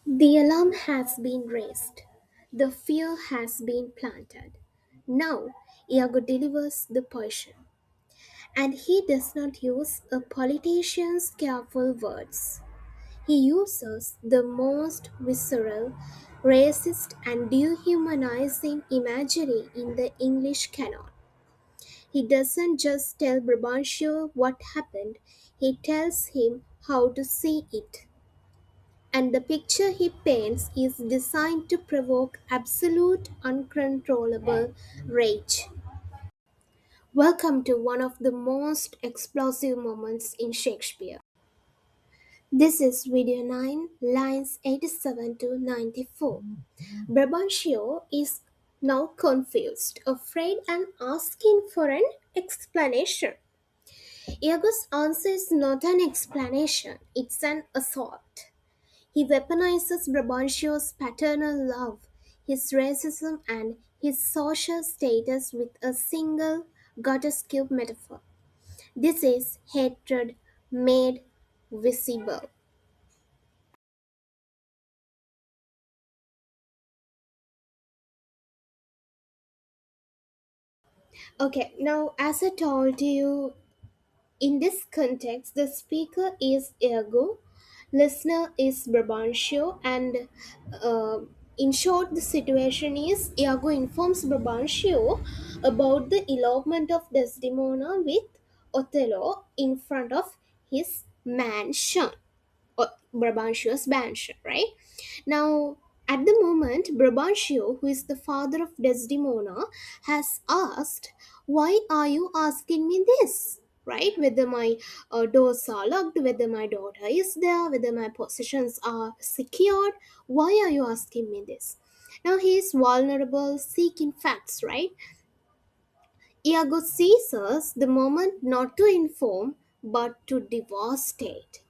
The alarm has been raised. The fear has been planted. Now, Iago delivers the poison. And he does not use a politician's careful words. He uses the most visceral, racist, and dehumanizing imagery in the English canon. He doesn't just tell Brabantio what happened, he tells him how to see it. And the picture he paints is designed to provoke absolute, uncontrollable rage. Welcome to one of the most explosive moments in Shakespeare. This is video 9, lines 87 to 94. Brabantio is now confused, afraid, and asking for an explanation. Iago's answer is not an explanation, it's an assault. He weaponizes Brabantio's paternal love, his racism, and his social status with a single grotesque metaphor. This is hatred made visible. Okay, now as I told you, in this context, the speaker is Iago, listener is Brabantio, and uh, in short, the situation is Iago informs Brabantio about the elopement of Desdemona with Othello in front of his mansion, or Brabantio's mansion, right? Now, at the moment, Brabantio, who is the father of Desdemona, has asked, "Why are you asking me this? Right? Whether my doors are locked, whether my daughter is there, whether my possessions are secured. Why are you asking me this?" Now, he is vulnerable, seeking facts, right? Iago seizes the moment not to inform, but to devastate.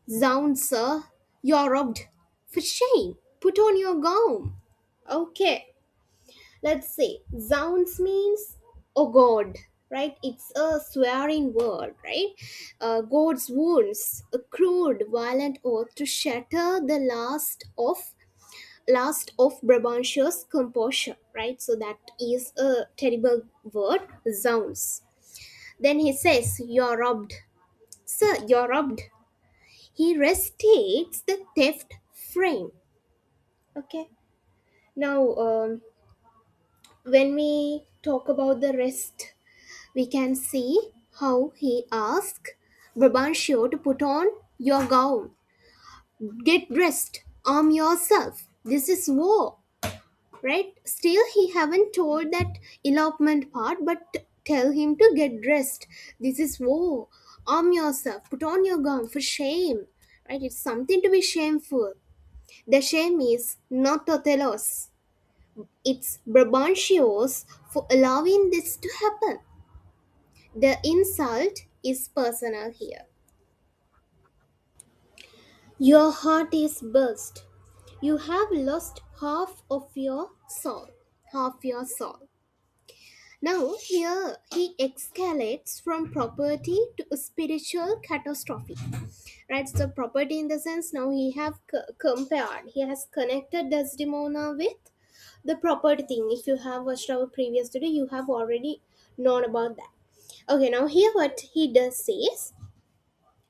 "Zounds, sir, you're robbed. For shame, put on your gown." Okay, let's see. Zounds means oh God, right? It's a swearing word, right? God's wounds, a crude, violent oath to shatter the last of Brabantio's composure, right? So that is a terrible word, zounds. Then he says, "You're robbed. Sir, you're robbed." He restates the theft frame. Okay. Now, when we talk about the rest, we can see how he asked Brabantio to put on your gown, get dressed, arm yourself. This is war, right? Still, he haven't told that elopement part, but tell him to get dressed. This is war. Arm yourself, put on your gown for shame, right? It's something to be shameful. The shame is not Othello's, it's Brabantio's for allowing this to happen. The insult is personal here. Your heart is burst. You have lost half of your soul. Half your soul. Now, here he escalates from property to a spiritual catastrophe. Right? So, property in the sense now he have compared, he has connected Desdemona with the property thing. If you have watched our previous video, you have already known about that. Okay, now here what he does is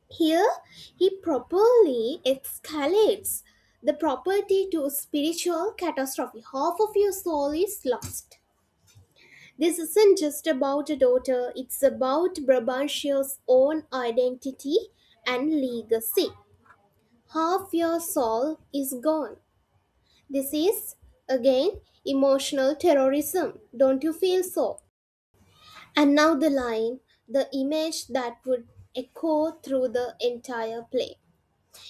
here he properly escalates the property to spiritual catastrophe. Half of your soul is lost. This isn't just about a daughter, it's about Brabantio's own identity and legacy. Half your soul is gone. This is, again, emotional terrorism. Don't you feel so? And now the line, the image that would echo through the entire play.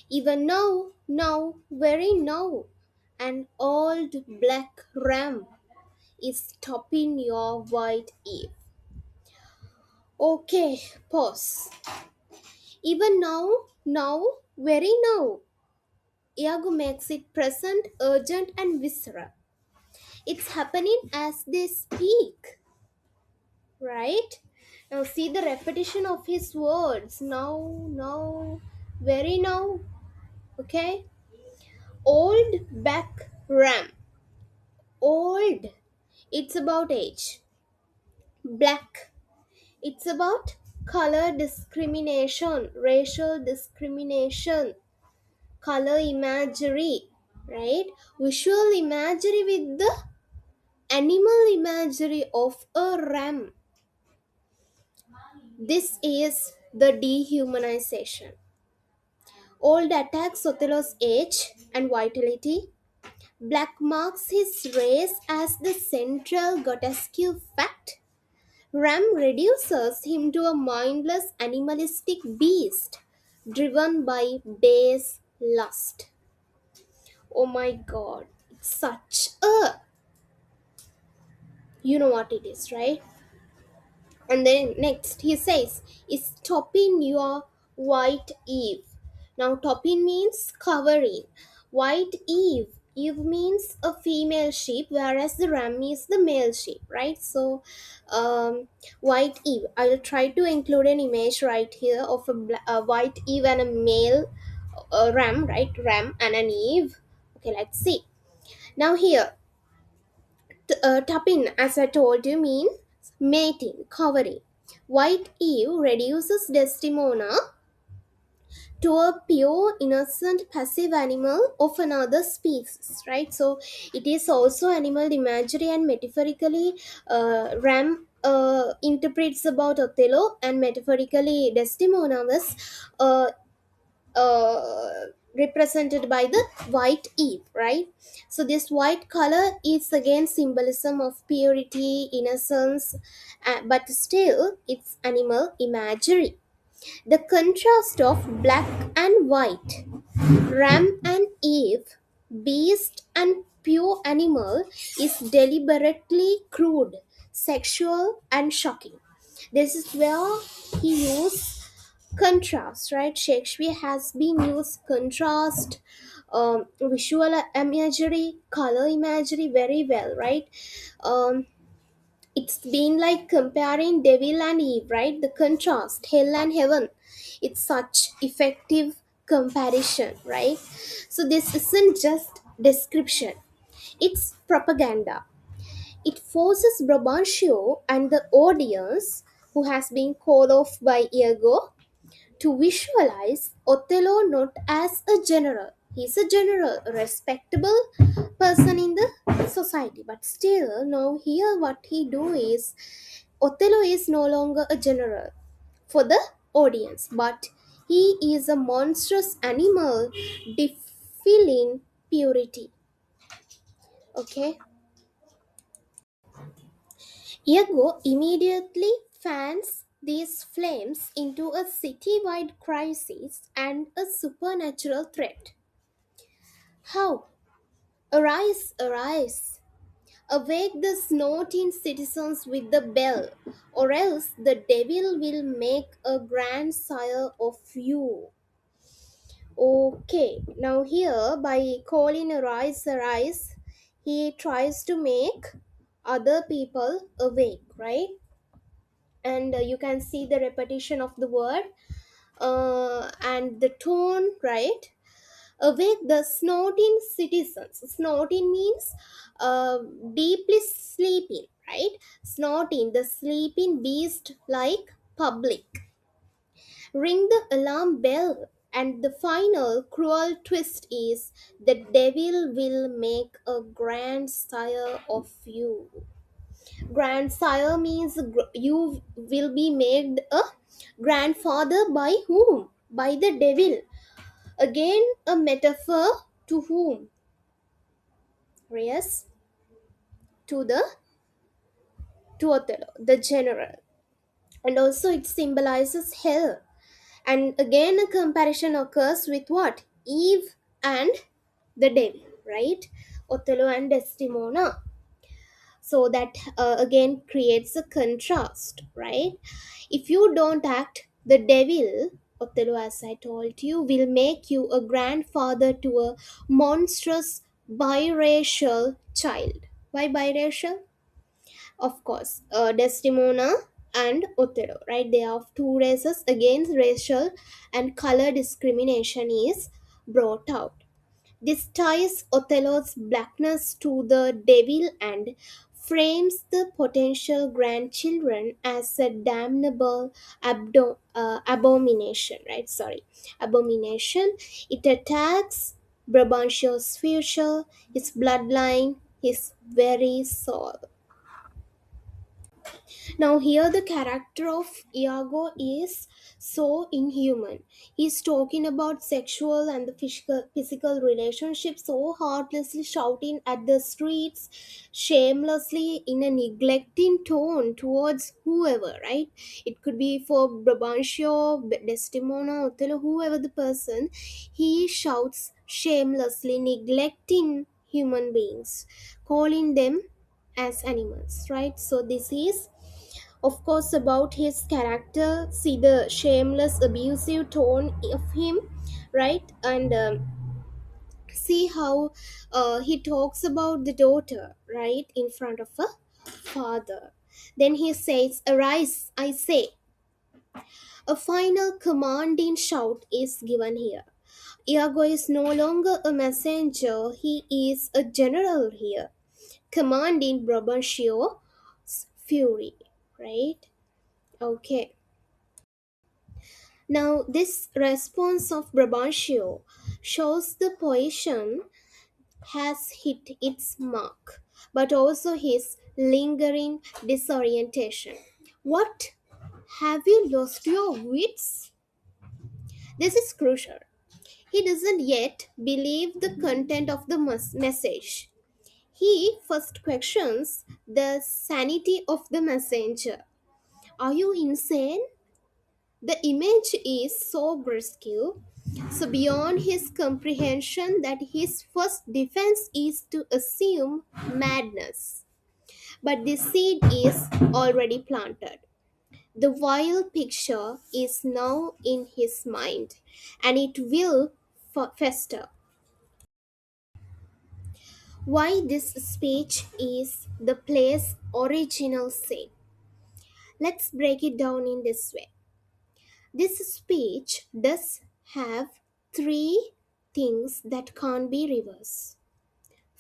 "Even now, very now, an old black ram is stopping your white Eve." Okay, pause. Even now, very now. Iago makes it present, urgent, and visceral. It's happening as they speak, right? Now, see the repetition of his words. Now, very now. Okay? Old back ram. Old. It's about age. Black. It's about color discrimination, racial discrimination, color imagery, right? Visual imagery with the animal imagery of a ram. This is the dehumanization. Old attacks Othello's age and vitality. Black marks his race as the central grotesque fact. Ram reduces him to a mindless animalistic beast driven by base lust. Oh my god, it's such a. You know what it is, right? And then next he says, is topping your white eve. Now topping means covering. White eve. Eve means a female sheep, whereas the ram is the male sheep, right? So, white eve. I'll try to include an image right here of a white eve and a male ram, right? Ram and an eve. Okay, let's see. Now here, Tapin, as I told you, means mating, covering. White Eve reduces Desdemona to a pure, innocent, passive animal of another species, right? So it is also animal imagery, and metaphorically, Ram interprets about Othello, and metaphorically, Desdemona was uh, uh, represented by the white eve, right? So this white color is again symbolism of purity, innocence, but still it's animal imagery. The contrast of black and white, ram and eve, beast and pure animal, is deliberately crude, sexual, and shocking. This is where he used contrast, right? Shakespeare has been used contrast, visual imagery, color imagery very well, right? um, it's been like comparing devil and eve, right? The contrast, hell and heaven. It's such effective comparison, right? So this isn't just description, it's propaganda. It forces Brabantio and the audience, who has been called off by Iago, to visualize Othello not as a general. He's a general, a respectable person in the society. But still, now here what he do is, Othello is no longer a general for the audience, but he is a monstrous animal defiling purity. Okay? Iago immediately fans these flames into a citywide crisis and a supernatural threat. How? Arise, arise! Awake the snorting citizens with the bell, or else the devil will make a grandsire of you. Okay, now here by calling arise, arise, he tries to make other people awake, right? And you can see the repetition of the word and the tone, right? Awake the snorting citizens. Snorting means uh, deeply sleeping, right? Snorting, the sleeping beast like public. Ring the alarm bell. And the final cruel twist is, the devil will make a grandsire of you. Grandsire means you will be made a grandfather by whom? By the devil. Again, a metaphor to whom? Yes, to the to Othello, the general. And also it symbolizes hell. And again, a comparison occurs with what? Eve and the devil, right? Othello and Desdemona. So that again creates a contrast, right? If you don't act, the devil, Othello, as I told you, will make you a grandfather to a monstrous biracial child. Why biracial? Of course, Desdemona and Othello, right? They are of two races. Against racial and color discrimination is brought out. This ties Othello's blackness to the devil and frames the potential grandchildren as a damnable abomination, right? Sorry, abomination. It attacks Brabantio's future, his bloodline, his very soul. Now, here the character of Iago is so inhuman. He's talking about sexual and the physical relationships so heartlessly, shouting at the streets, shamelessly in a neglecting tone towards whoever, right? It could be for Brabantio, Desdemona, Othello, whoever the person. He shouts shamelessly, neglecting human beings, calling them as animals, right? So, this is of course about his character. See the shameless abusive tone of him, right? And see how he talks about the daughter, right, in front of a father. Then he says, "Arise, I say." A final commanding shout is given here. Iago is no longer a messenger, he is a general here, commanding Brabantio's fury, right? Okay. Now, this response of Brabantio shows the poison has hit its mark, but also his lingering disorientation. What? Have you lost your wits? This is crucial. He doesn't yet believe the content of the message. He first questions the sanity of the messenger. Are you insane? The image is so brusque, so beyond his comprehension, that his first defense is to assume madness. But the seed is already planted. The vile picture is now in his mind, and it will fester. Why this speech is the play's original sin? Let's break it down in this way. This speech does have three things that can't be reversed.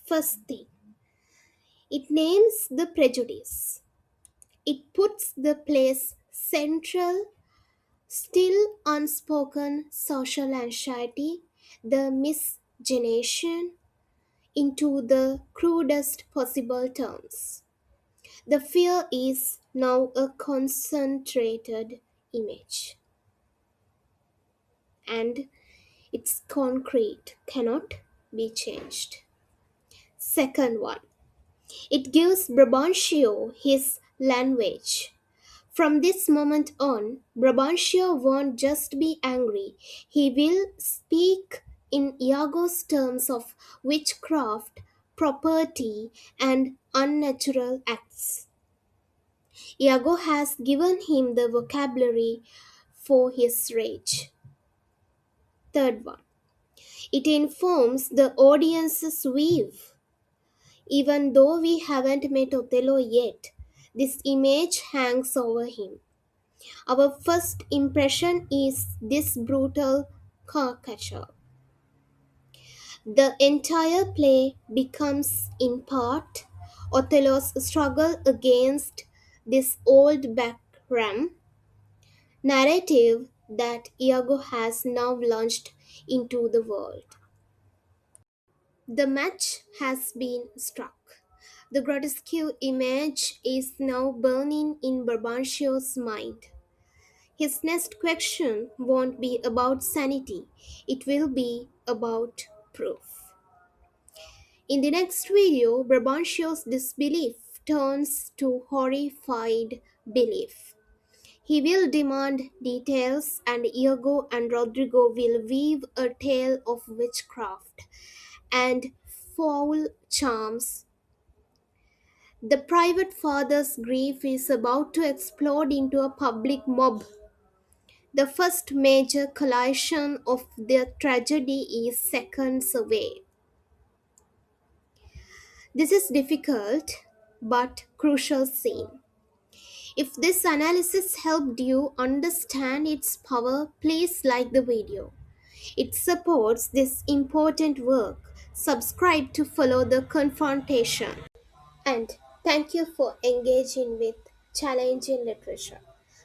First thing, it names the prejudice. It puts the place central, still unspoken social anxiety, the miscegenation, into the crudest possible terms. The fear is now a concentrated image, and it's concrete, cannot be changed. Second one, it gives Brabantio his language. From this moment on, Brabantio won't just be angry, he will speak in Iago's terms of witchcraft, property, and unnatural acts. Iago has given him the vocabulary for his rage. Third one, it informs the audience's view. Even though we haven't met Othello yet, this image hangs over him. Our first impression is this brutal caricature. The entire play becomes, in part, Othello's struggle against this old background narrative that Iago has now launched into the world. The match has been struck. The grotesque image is now burning in Brabantio's mind. His next question won't be about sanity, it will be about proof. In the next video, Brabantio's disbelief turns to horrified belief. He will demand details, and Iago and Rodrigo will weave a tale of witchcraft and foul charms. The private father's grief is about to explode into a public mob. The first major collation of the tragedy is seconds away. This is difficult but crucial scene. If this analysis helped you understand its power, please like the video. It supports this important work. Subscribe to follow the confrontation. And thank you for engaging with challenging literature.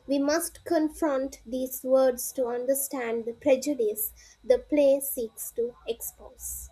We must confront these words to understand the prejudice the play seeks to expose.